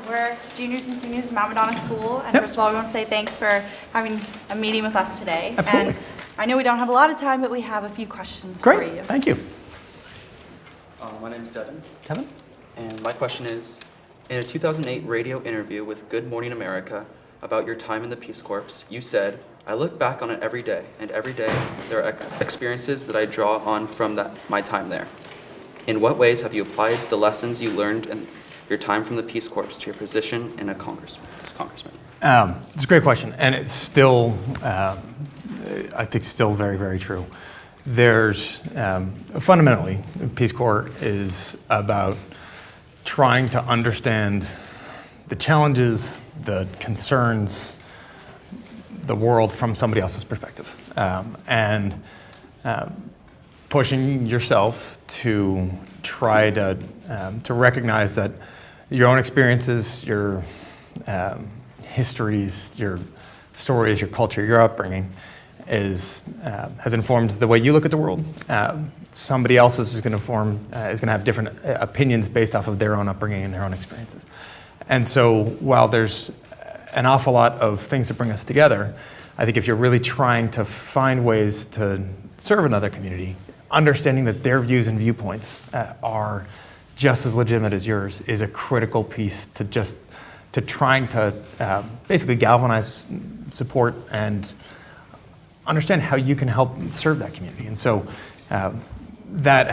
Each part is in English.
We're juniors and seniors at Mount Madonna School, and Yep. first of all, we want to say thanks for having a meeting with us today. Absolutely. And I know we don't have a lot of time, but we have a few questions for you. Great, thank you. My name is Devin, Kevin? and my question is, in a 2008 radio interview with Good Morning America about your time in the Peace Corps, you said, "I look back on it every day, and every day there are experiences that I draw on from my time there. In what ways have you applied the lessons you learned in your time from the Peace Corps to your position in as congressman?" It's a great question, and it's still, I think, still very, very true. There's, fundamentally, the Peace Corps is about trying to understand the challenges, the concerns, the world from somebody else's perspective, and pushing yourself to try to recognize that your own experiences, your histories, your stories, your culture, your upbringing has informed the way you look at the world. Somebody else is going to have different opinions based off of their own upbringing and their own experiences. And so while there's an awful lot of things that bring us together, I think if you're really trying to find ways to serve another community, understanding that their views and viewpoints are just as legitimate as yours is a critical piece to trying to basically galvanize support and understand how you can help serve that community. And so that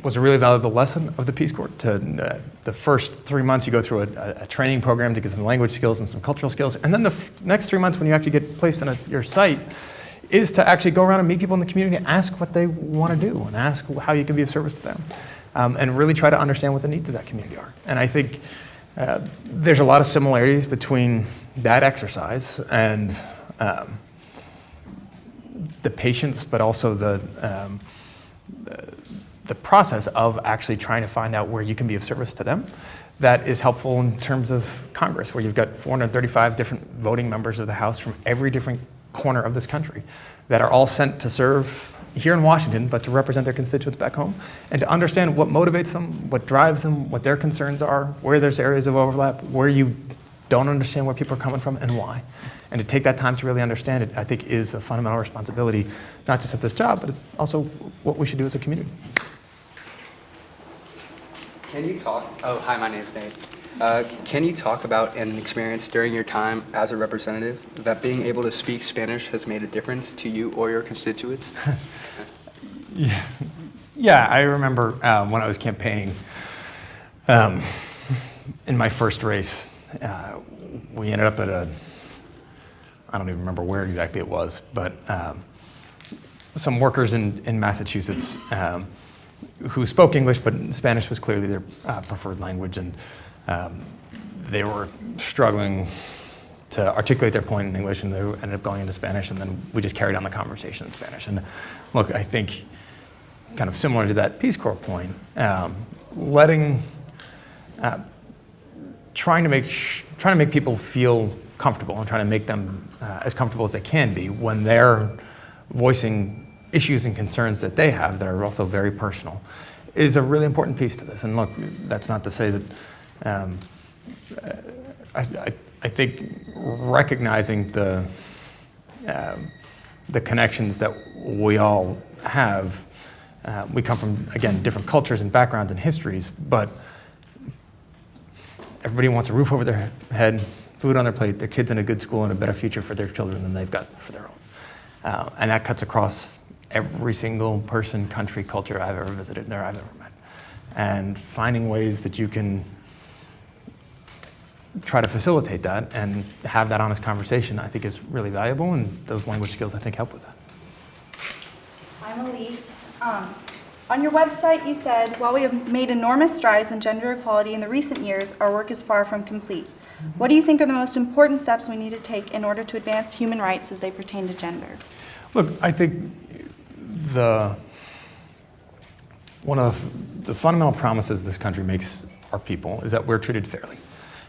was a really valuable lesson of the Peace Corps. The first 3 months you go through a training program to get some language skills and some cultural skills, and then the next 3 months when you actually get placed on your site is to actually go around and meet people in the community and ask what they want to do and ask how you can be of service to them, and really try to understand what the needs of that community are. And I think there's a lot of similarities between that exercise and the patience, but also the process of actually trying to find out where you can be of service to them. That is helpful in terms of Congress, where you've got 435 different voting members of the House from every different corner of this country that are all sent to serve here in Washington, but to represent their constituents back home, and to understand what motivates them, what drives them, what their concerns are, where there's areas of overlap, where you don't understand where people are coming from and why. And to take that time to really understand it, I think, is a fundamental responsibility, not just of this job, but it's also what we should do as a community. Can you talk? Oh, hi, my name's Nate. Can you talk about an experience during your time as a representative that being able to speak Spanish has made a difference to you or your constituents? Yeah, I remember when I was campaigning in my first race, we ended up at I don't even remember where exactly it was, but some workers in Massachusetts who spoke English, but Spanish was clearly their preferred language, and they were struggling to articulate their point in English, and they ended up going into Spanish, and then we just carried on the conversation in Spanish. And look, I think kind of similar to that Peace Corps point, trying to make people feel comfortable and trying to make them as comfortable as they can be when they're voicing issues and concerns that they have that are also very personal is a really important piece to this. And look, that's not to say that I think recognizing the connections that we all have, we come from, again, different cultures and backgrounds and histories, but everybody wants a roof over their head, food on their plate, their kids in a good school, and a better future for their children than they've got for their own. And that cuts across every single person, country, culture I've ever visited or I've ever met. And finding ways that you can try to facilitate that and have that honest conversation, I think, is really valuable, and those language skills, I think, help with that. I'm Elise. On your website, you said, "While we have made enormous strides in gender equality in the recent years, our work is far from complete. What do you think are the most important steps we need to take in order to advance human rights as they pertain to gender?" Look, I think one of the fundamental promises this country makes our people is that we're treated fairly.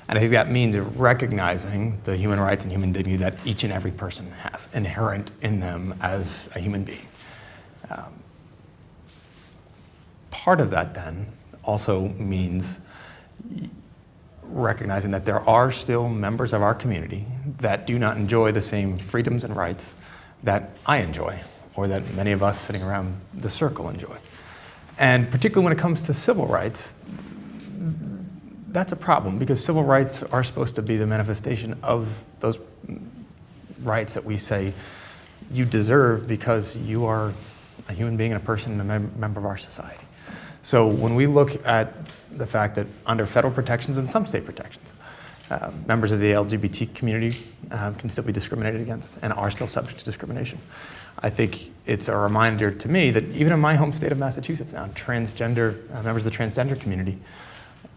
And I think that means recognizing the human rights and human dignity that each and every person have inherent in them as a human being. Part of that then also means recognizing that there are still members of our community that do not enjoy the same freedoms and rights that I enjoy, or that many of us sitting around the circle enjoy. And particularly when it comes to civil rights, that's a problem, because civil rights are supposed to be the manifestation of those rights that we say you deserve because you are a human being and a person and a member of our society. So when we look at the fact that under federal protections and some state protections, members of the LGBT community can still be discriminated against and are still subject to discrimination, I think it's a reminder to me that even in my home state of Massachusetts now, transgender members of the transgender community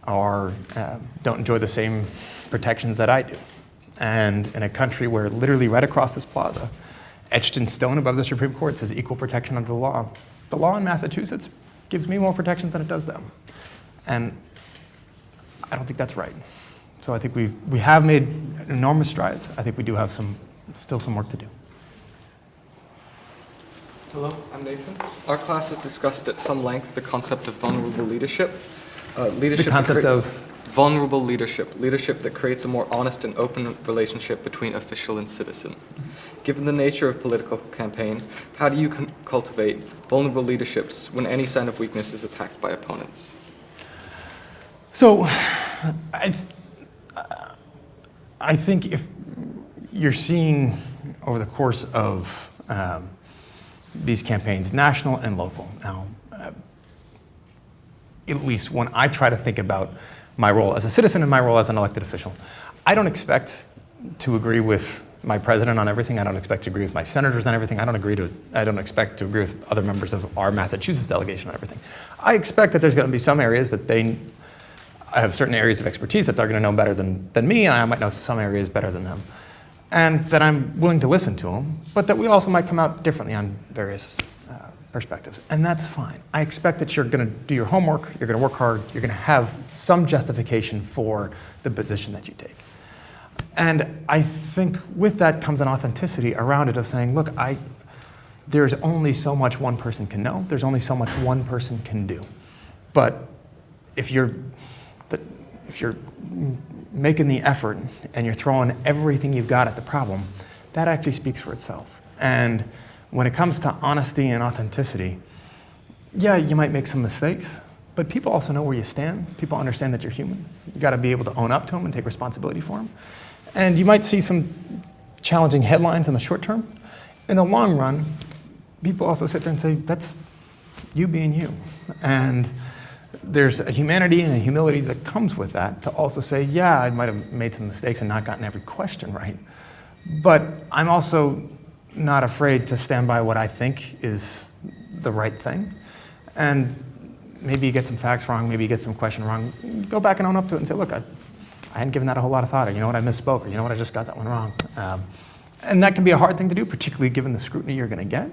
don't enjoy the same protections that I do. And in a country where literally right across this plaza, etched in stone above the Supreme Court, says equal protection under the law in Massachusetts gives me more protections than it does them. And I don't think that's right. So I think we have made enormous strides. I think we do have still some work to do. Hello, I'm Nathan. Our class has discussed at some length the concept of vulnerable leadership. The concept of? Vulnerable leadership. Leadership that creates a more honest and open relationship between official and citizen. Given the nature of political campaign, how do you cultivate vulnerable leaderships when any sign of weakness is attacked by opponents? So I think if you're seeing over the course of these campaigns, national and local, now, at least when I try to think about my role as a citizen and my role as an elected official, I don't expect to agree with my president on everything. I don't expect to agree with my senators on everything. I don't expect to agree with other members of our Massachusetts delegation on everything. I expect that there's going to be some areas that I have certain areas of expertise that they're going to know better than me, and I might know some areas better than them. And that I'm willing to listen to them, but that we also might come out differently on various perspectives, and that's fine. I expect that you're going to do your homework, you're going to work hard, you're going to have some justification for the position that you take. And I think with that comes an authenticity around it of saying, look, there's only so much one person can know, there's only so much one person can do. But if you're making the effort and you're throwing everything you've got at the problem, that actually speaks for itself. And when it comes to honesty and authenticity, yeah, you might make some mistakes, but people also know where you stand. People understand that you're human. You got to be able to own up to them and take responsibility for them. And you might see some challenging headlines in the short term. In the long run, people also sit there and say, that's you being you. And there's a humanity and a humility that comes with that to also say, yeah, I might have made some mistakes and not gotten every question right. But I'm also not afraid to stand by what I think is the right thing. And maybe you get some facts wrong, maybe you get some question wrong. Go back and own up to it and say, look, I hadn't given that a whole lot of thought, or you know what, I misspoke, or you know what, I just got that one wrong. And that can be a hard thing to do, particularly given the scrutiny you're going to get.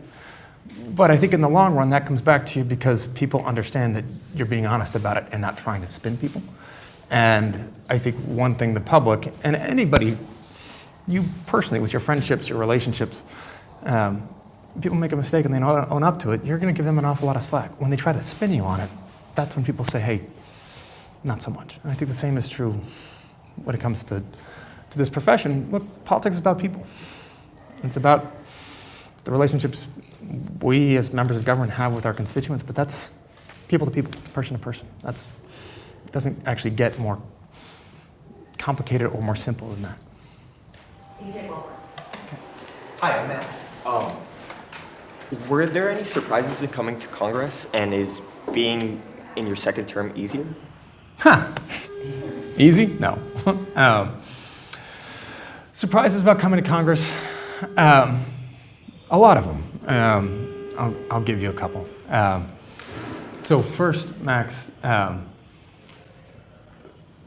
But I think in the long run, that comes back to you because people understand that you're being honest about it and not trying to spin people. And I think one thing the public, and anybody, you personally, with your friendships, your relationships, people make a mistake and they don't own up to it, you're going to give them an awful lot of slack. When they try to spin you on it, that's when people say, hey, not so much. And I think the same is true when it comes to this profession. Look, politics is about people. It's about the relationships we as members of government have with our constituents, but that's people to people, person to person. It doesn't actually get more complicated or more simple than that. You take over. Hi, I'm Max. Were there any surprises in coming to Congress, and is being in your second term easier? Easy? No. Surprises about coming to Congress? A lot of them. I'll give you a couple. So first, Max,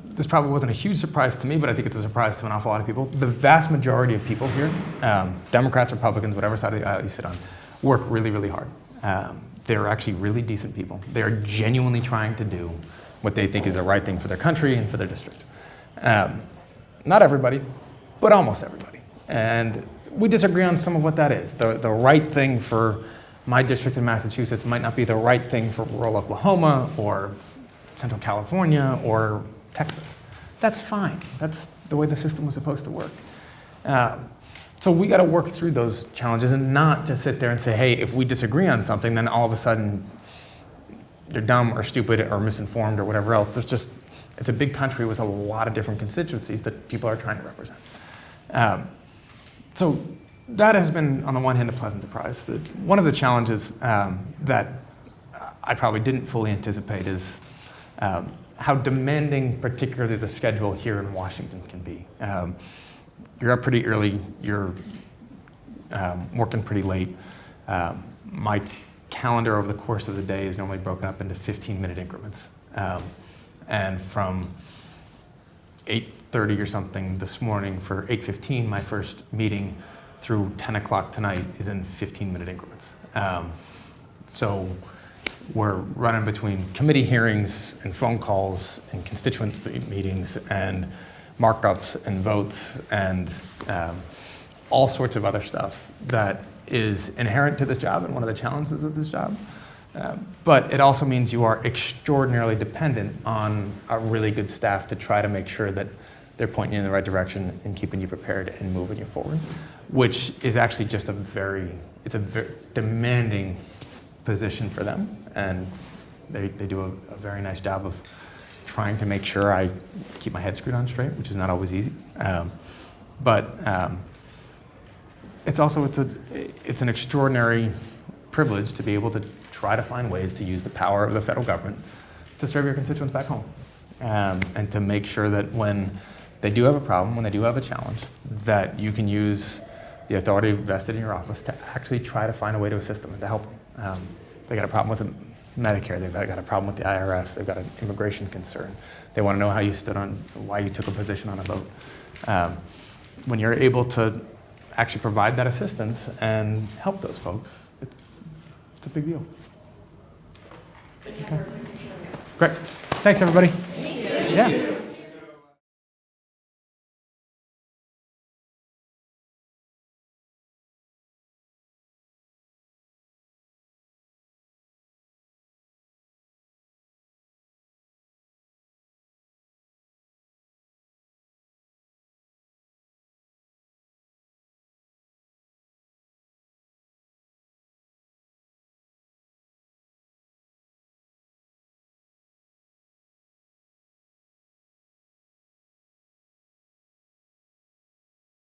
this probably wasn't a huge surprise to me, but I think it's a surprise to an awful lot of people. The vast majority of people here, Democrats, Republicans, whatever side of the aisle you sit on, work really, really hard. They're actually really decent people. They are genuinely trying to do what they think is the right thing for their country and for their district. Not everybody, but almost everybody. And we disagree on some of what that is. The right thing for my district in Massachusetts might not be the right thing for rural Oklahoma or Central California or Texas. That's fine. That's the way the system was supposed to work. So we got to work through those challenges and not just sit there and say, hey, if we disagree on something, then all of a sudden you're dumb or stupid or misinformed or whatever else. It's a big country with a lot of different constituencies that people are trying to represent. So that has been, on the one hand, a pleasant surprise. One of the challenges that I probably didn't fully anticipate is how demanding, particularly the schedule here in Washington can be. You're up pretty early, you're working pretty late. My calendar over the course of the day is normally broken up into 15-minute increments. And from 8:30 or something this morning for 8:15, my first meeting, through 10 o'clock tonight is in 15-minute increments. So we're running between committee hearings and phone calls and constituent meetings and markups and votes and all sorts of other stuff that is inherent to this job and one of the challenges of this job. But it also means you are extraordinarily dependent on a really good staff to try to make sure that they're pointing you in the right direction and keeping you prepared and moving you forward, which is actually just it's a very demanding position for them. And they do a very nice job of trying to make sure I keep my head screwed on straight, which is not always easy. But it's also, it's an extraordinary privilege to be able to try to find ways to use the power of the federal government to serve your constituents back home. And to make sure that when they do have a problem, when they do have a challenge, that you can use the authority vested in your office to actually try to find a way to assist them and to help them. They got a problem with Medicare, they've got a problem with the IRS, they've got an immigration concern. They want to know how you stood on, why you took a position on a vote. When you're able to actually provide that assistance and help those folks, it's a big deal. Okay. Great. Thanks, everybody. Thank you. Yeah.